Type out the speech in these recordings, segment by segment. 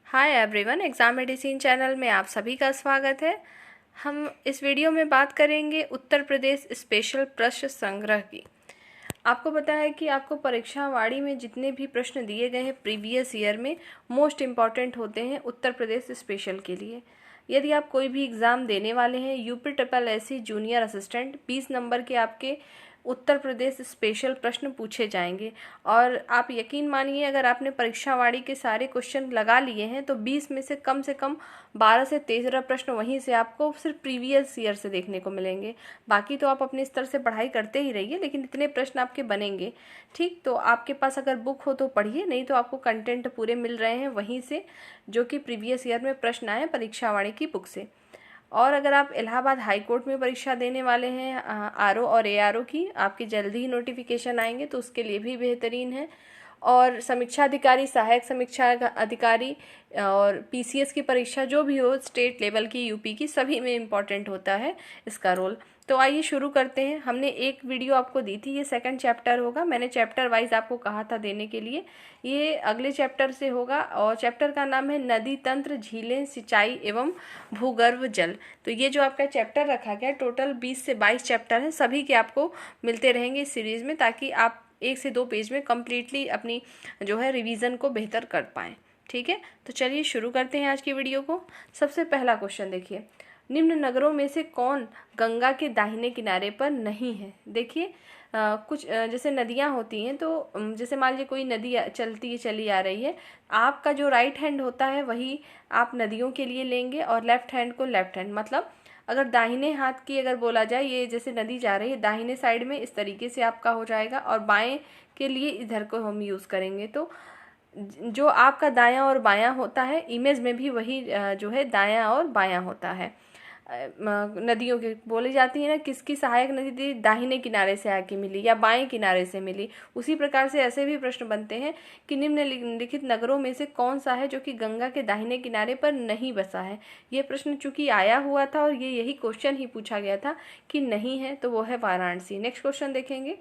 Hi everyone, exam medicine channel में आप सभी का स्वागत है। हम इस वीडियो में बात करेंगे उत्तर प्रदेश स्पेशल प्रश्न संग्रह की। आपको पता है कि आपको परीक्षावाड़ी में जितने भी प्रश्न दिए गए हैं प्रीवियस ईयर में मोस्ट इम्पॉर्टेंट होते हैं उत्तर प्रदेश स्पेशल के लिए। यदि आप कोई भी एग्ज़ाम देने वाले हैं UP triple SC junior assistant 20 number के आपके उत्तर प्रदेश स्पेशल प्रश्न पूछे जाएंगे। और आप यकीन मानिए, अगर आपने परीक्षावाड़ी के सारे क्वेश्चन लगा लिए हैं तो 20 में से कम 12 से 13 प्रश्न वहीं से आपको सिर्फ प्रीवियस ईयर से देखने को मिलेंगे। बाकी तो आप अपने स्तर से पढ़ाई करते ही रहिए, लेकिन इतने प्रश्न आपके बनेंगे। ठीक, तो आपके पास अगर बुक हो तो पढ़िए, नहीं तो आपको कंटेंट पूरे मिल रहे हैं वहीं से जो कि प्रीवियस ईयर में प्रश्न आए परीक्षावाड़ी की बुक से। और अगर आप इलाहाबाद हाई कोर्ट में परीक्षा देने वाले हैं आरओ और एआरओ की, आपके जल्दी ही नोटिफिकेशन आएंगे तो उसके लिए भी बेहतरीन है। और समीक्षा अधिकारी, सहायक समीक्षा अधिकारी और पीसीएस की परीक्षा जो भी हो स्टेट लेवल की, यूपी की, सभी में इम्पॉर्टेंट होता है इसका रोल। तो आइए शुरू करते हैं। हमने एक वीडियो आपको दी थी, ये सेकंड चैप्टर होगा। मैंने चैप्टर वाइज आपको कहा था देने के लिए, ये अगले चैप्टर से होगा। और चैप्टर का नाम है नदी तंत्र, झीलें, सिंचाई एवं भूगर्भ जल। तो ये जो आपका चैप्टर रखा गया, टोटल 20 से 22 चैप्टर हैं, सभी के आपको मिलते रहेंगे इस सीरीज़ में, ताकि आप 1 से 2 पेज में कम्प्लीटली अपनी जो है रिवीजन को बेहतर कर पाएँ। ठीक है, तो चलिए शुरू करते हैं आज की वीडियो को। सबसे पहला क्वेश्चन देखिए, निम्न नगरों में से कौन गंगा के दाहिने किनारे पर नहीं है। देखिए कुछ जैसे नदियाँ होती हैं, तो जैसे मान लीजिए कोई नदी चली आ रही है, आपका जो राइट हैंड होता है वही आप नदियों के लिए लेंगे और लेफ्ट हैंड को लेफ्ट हैंड, मतलब अगर दाहिने हाथ की अगर बोला जाए, ये जैसे नदी जा रही है दाहिने साइड में, इस तरीके से आपका हो जाएगा, और बाएं के लिए इधर को हम यूज़ करेंगे। तो जो आपका दायां और बायां होता है, इमेज में भी वही जो है दायां और बायां होता है। नदियों की बोली जाती है ना, किसकी सहायक नदी दाहिने किनारे से आके मिली या बाएं किनारे से मिली। उसी प्रकार से ऐसे भी प्रश्न बनते हैं कि निम्नलिखित नगरों में से कौन सा है जो कि गंगा के दाहिने किनारे पर नहीं बसा है। ये प्रश्न चूंकि आया हुआ था और ये यही क्वेश्चन ही पूछा गया था कि नहीं है, तो वो है वाराणसी। नेक्स्ट क्वेश्चन देखेंगे,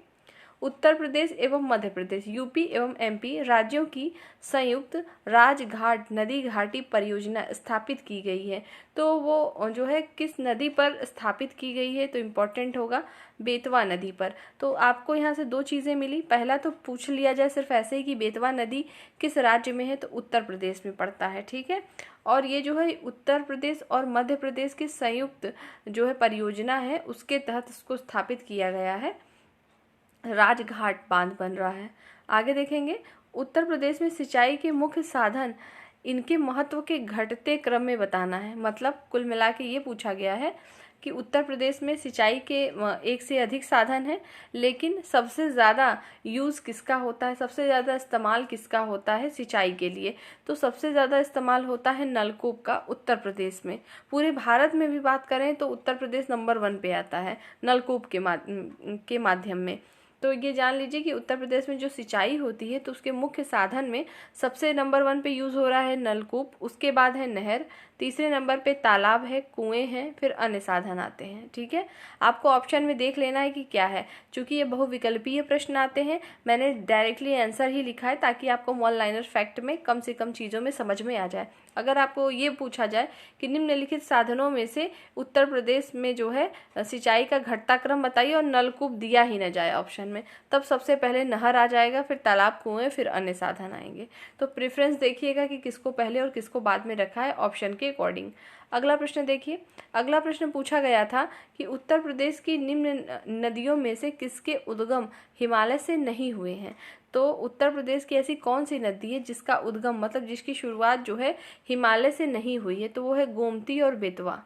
उत्तर प्रदेश एवं मध्य प्रदेश, यूपी एवं एमपी राज्यों की संयुक्त राजघाट नदी घाटी परियोजना स्थापित की गई है। तो वो जो है किस नदी पर स्थापित की गई है, तो इम्पोर्टेंट होगा बेतवा नदी पर। तो आपको यहाँ से दो चीज़ें मिली। पहला तो पूछ लिया जाए सिर्फ ऐसे ही कि बेतवा नदी किस राज्य में है, तो उत्तर प्रदेश में पड़ता है। ठीक है, और ये जो है उत्तर प्रदेश और मध्य प्रदेश की संयुक्त जो है परियोजना है, उसके तहत इसको स्थापित किया गया है। राजघाट बांध बन रहा है। आगे देखेंगे, उत्तर प्रदेश में सिंचाई के मुख्य साधन, इनके महत्व के घटते क्रम में बताना है। मतलब कुल मिला के ये पूछा गया है कि उत्तर प्रदेश में सिंचाई के एक से अधिक साधन हैं, लेकिन सबसे ज़्यादा यूज़ किसका होता है, सबसे ज़्यादा इस्तेमाल किसका होता है सिंचाई के लिए, तो सबसे ज़्यादा इस्तेमाल होता है नलकूप का उत्तर प्रदेश में। पूरे भारत में भी बात करें तो उत्तर प्रदेश नंबर 1 पे आता है नलकूप के माध्यम में। तो ये जान लीजिए कि उत्तर प्रदेश में जो सिंचाई होती है तो उसके मुख्य साधन में सबसे नंबर 1 पे यूज़ हो रहा है नलकूप, उसके बाद है नहर, तीसरे नंबर पे तालाब है, कुएं हैं, फिर अन्य साधन आते हैं। ठीक है, आपको ऑप्शन में देख लेना है कि क्या है। चूंकि ये बहुविकल्पीय प्रश्न आते हैं, मैंने डायरेक्टली आंसर ही लिखा है ताकि आपको वन लाइनर फैक्ट में कम से कम चीज़ों में समझ में आ जाए। अगर आपको ये पूछा जाए कि निम्नलिखित साधनों में से उत्तर प्रदेश में जो है सिंचाई का घटता क्रम बताइए और नलकूप दिया ही न जाए ऑप्शन में, तब सबसे पहले नहर आ जाएगा, फिर तालाब, कुएं, फिर अन्य साधन आएंगे। तो प्रेफरेंस देखिएगा कि किसको पहले और किसको बाद में रखा है ऑप्शन के अकॉर्डिंग। अगला प्रश्न देखिए, अगला प्रश्न पूछा गया था कि उत्तर प्रदेश की निम्न नदियों में से किसके उद्गम हिमालय से नहीं हुए हैं। तो उत्तर प्रदेश की ऐसी कौन सी नदी है जिसका उद्गम, मतलब जिसकी शुरुआत जो है हिमालय से नहीं हुई है, तो वो है गोमती और बेतवा।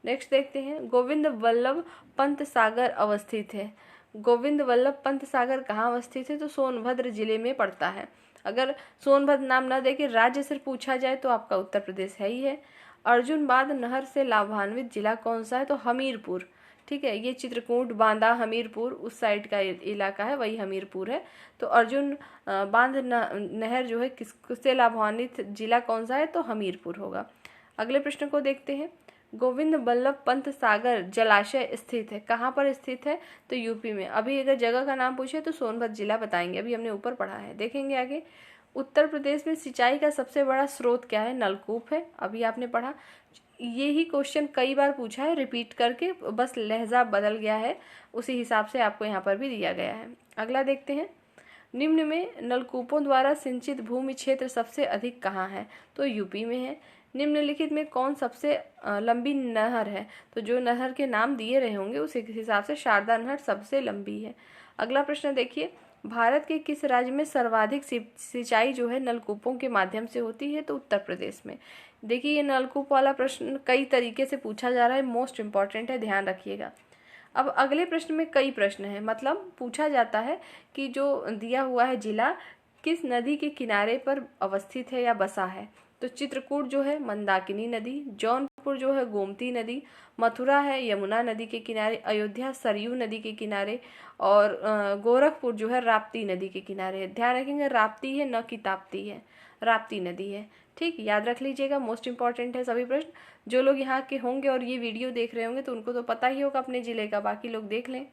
नेक्स्ट देखते हैं, गोविंद वल्लभ पंत सागर अवस्थित है। गोविंद वल्लभ पंत सागर कहाँ अवस्थित है, तो सोनभद्र जिले में पड़ता है। अगर सोनभद्र नाम न देके राज्य सिर्फ पूछा जाए तो आपका उत्तर प्रदेश है ही है। अर्जुन बांध नहर से लाभान्वित जिला कौन सा है, तो हमीरपुर। ठीक है, ये चित्रकूट, बांदा, हमीरपुर उस साइड का इलाका है, वही हमीरपुर है। तो अर्जुन बांध नहर जो है किससे लाभान्वित जिला कौन सा है, तो हमीरपुर होगा। अगले प्रश्न को देखते हैं, गोविंद बल्लभ पंत सागर जलाशय स्थित है, कहाँ पर स्थित है, तो यूपी में। अभी अगर जगह का नाम पूछे तो सोनभद्र जिला बताएंगे, अभी हमने ऊपर पढ़ा है। देखेंगे आगे, उत्तर प्रदेश में सिंचाई का सबसे बड़ा स्रोत क्या है? नलकूप है, अभी आपने पढ़ा। ये ही क्वेश्चन कई बार पूछा है रिपीट करके, बस लहजा बदल गया है, उसी हिसाब से आपको यहाँ पर भी दिया गया है। अगला देखते हैं, निम्न में नलकूपों द्वारा सिंचित भूमि क्षेत्र सबसे अधिक कहाँ है? तो यूपी में है। निम्नलिखित में कौन सबसे लंबी नहर है? तो जो नहर के नाम दिए रहे होंगे उस हिसाब से शारदा नहर सबसे लंबी है। अगला प्रश्न देखिए, भारत के किस राज्य में सर्वाधिक सिंचाई जो है नलकूपों के माध्यम से होती है? तो उत्तर प्रदेश में। देखिए ये नलकूप वाला प्रश्न कई तरीके से पूछा जा रहा है, मोस्ट इम्पॉर्टेंट है, ध्यान रखिएगा। अब अगले प्रश्न में कई प्रश्न हैं, मतलब पूछा जाता है कि जो दिया हुआ है जिला किस नदी के किनारे पर अवस्थित है या बसा है? तो चित्रकूट जो है मंदाकिनी नदी, जौनपुर जो है गोमती नदी, मथुरा है यमुना नदी के किनारे, अयोध्या सरयू नदी के किनारे, और गोरखपुर जो है राप्ती नदी के किनारे है। ध्यान रखेंगे राप्ती है, न कि ताप्ती है, राप्ती नदी है। ठीक, याद रख लीजिएगा, मोस्ट इंपॉर्टेंट है सभी प्रश्न। जो लोग यहाँ के होंगे और ये वीडियो देख रहे होंगे तो उनको तो पता ही होगा अपने ज़िले का, बाकी लोग देख लें।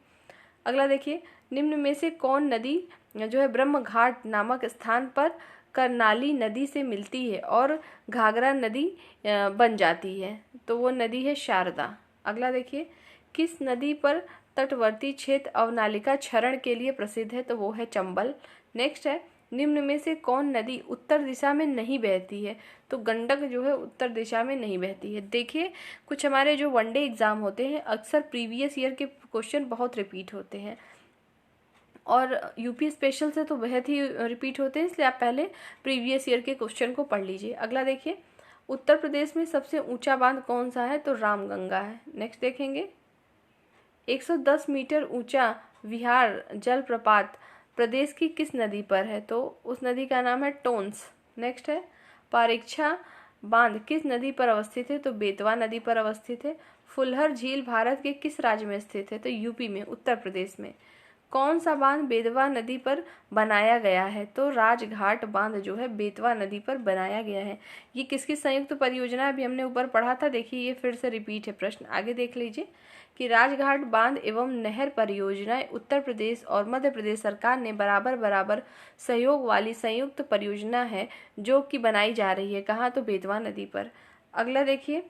अगला देखिए, निम्न में से कौन नदी जो है ब्रह्म घाट नामक स्थान पर करनाली नदी से मिलती है और घाघरा नदी बन जाती है? तो वो नदी है शारदा। अगला देखिए, किस नदी पर तटवर्ती क्षेत्र अवनालिका क्षरण के लिए प्रसिद्ध है? तो वो है चंबल। नेक्स्ट है, निम्न में से कौन नदी उत्तर दिशा में नहीं बहती है? तो गंडक जो है उत्तर दिशा में नहीं बहती है। देखिए कुछ हमारे जो वनडे एग्जाम होते हैं अक्सर प्रीवियस ईयर के क्वेश्चन बहुत रिपीट होते हैं, और यूपी स्पेशल से तो बहुत ही रिपीट होते हैं, इसलिए आप पहले प्रीवियस ईयर के क्वेश्चन को पढ़ लीजिए। अगला देखिए, उत्तर प्रदेश में सबसे ऊंचा बांध कौन सा है? तो रामगंगा है। नेक्स्ट देखेंगे, 110 मीटर ऊंचा विहार जलप्रपात प्रदेश की किस नदी पर है? तो उस नदी का नाम है टोंस। नेक्स्ट है, पारीक्षा बांध किस नदी पर अवस्थित है? तो बेतवा नदी पर अवस्थित है। फुलहर झील भारत के किस राज्य में स्थित है? तो यूपी में, उत्तर प्रदेश में। कौन सा बांध बेतवा नदी पर बनाया गया है? तो राजघाट बांध जो है बेतवा नदी पर बनाया गया है। ये किसकी संयुक्त परियोजना है? अभी हमने ऊपर पढ़ा था, देखिए ये फिर से रिपीट है प्रश्न, आगे देख लीजिए कि राजघाट बांध एवं नहर परियोजनाएं उत्तर प्रदेश और मध्य प्रदेश सरकार ने बराबर बराबर सहयोग वाली संयुक्त परियोजना है जो कि बनाई जा रही है। कहाँ? तो बेतवा नदी पर। अगला देखिए,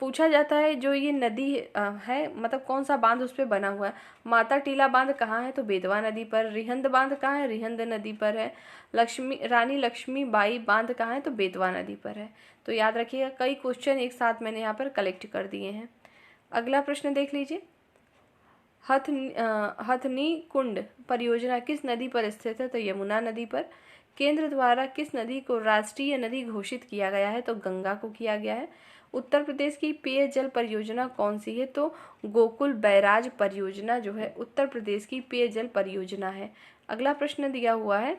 पूछा जाता है जो ये नदी है मतलब कौन सा बांध उस पर बना हुआ है? माता टीला बांध कहाँ है? तो बेतवा नदी पर। रिहंद बांध कहाँ है? रिहंद नदी पर है। रानी लक्ष्मीबाई बांध कहाँ है? तो बेतवा नदी पर है। तो याद रखिएगा, कई क्वेश्चन एक साथ मैंने यहाँ पर कलेक्ट कर दिए हैं। अगला प्रश्न देख लीजिए, हथनी कुंड परियोजना किस नदी पर स्थित है? तो यमुना नदी पर। केंद्र द्वारा किस नदी को राष्ट्रीय नदी घोषित किया गया है? तो गंगा को किया गया है। उत्तर प्रदेश की पेयजल परियोजना कौन सी है? तो गोकुल बैराज परियोजना जो है उत्तर प्रदेश की पेयजल परियोजना है। अगला प्रश्न दिया हुआ है,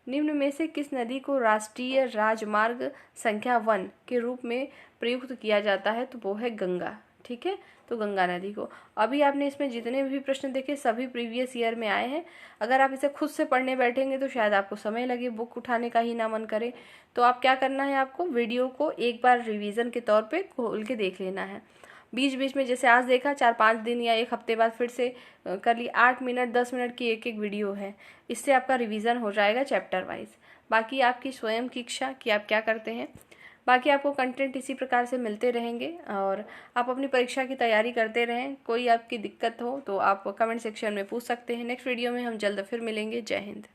निम्न में से किस नदी को राष्ट्रीय राजमार्ग संख्या 1 के रूप में प्रयुक्त किया जाता है? तो वो है गंगा। ठीक है, तो गंगा नदी को। अभी आपने इसमें जितने भी प्रश्न देखे सभी प्रीवियस ईयर में आए हैं। अगर आप इसे खुद से पढ़ने बैठेंगे तो शायद आपको समय लगे, बुक उठाने का ही ना मन करे। तो आप क्या करना है, आपको वीडियो को एक बार रिवीजन के तौर पे खोल के देख लेना है। बीच बीच में जैसे आज देखा 4-5 दिन या एक हफ्ते बाद फिर से कर ली। 8 मिनट 10 मिनट की एक एक वीडियो है, इससे आपका रिवीजन हो जाएगा चैप्टर वाइज। बाकी आपकी स्वयं की इच्छा कि आप क्या करते हैं। बाकी आपको कंटेंट इसी प्रकार से मिलते रहेंगे और आप अपनी परीक्षा की तैयारी करते रहें। कोई आपकी दिक्कत हो तो आप कमेंट सेक्शन में पूछ सकते हैं। नेक्स्ट वीडियो में हम जल्द फिर मिलेंगे। जय हिंद।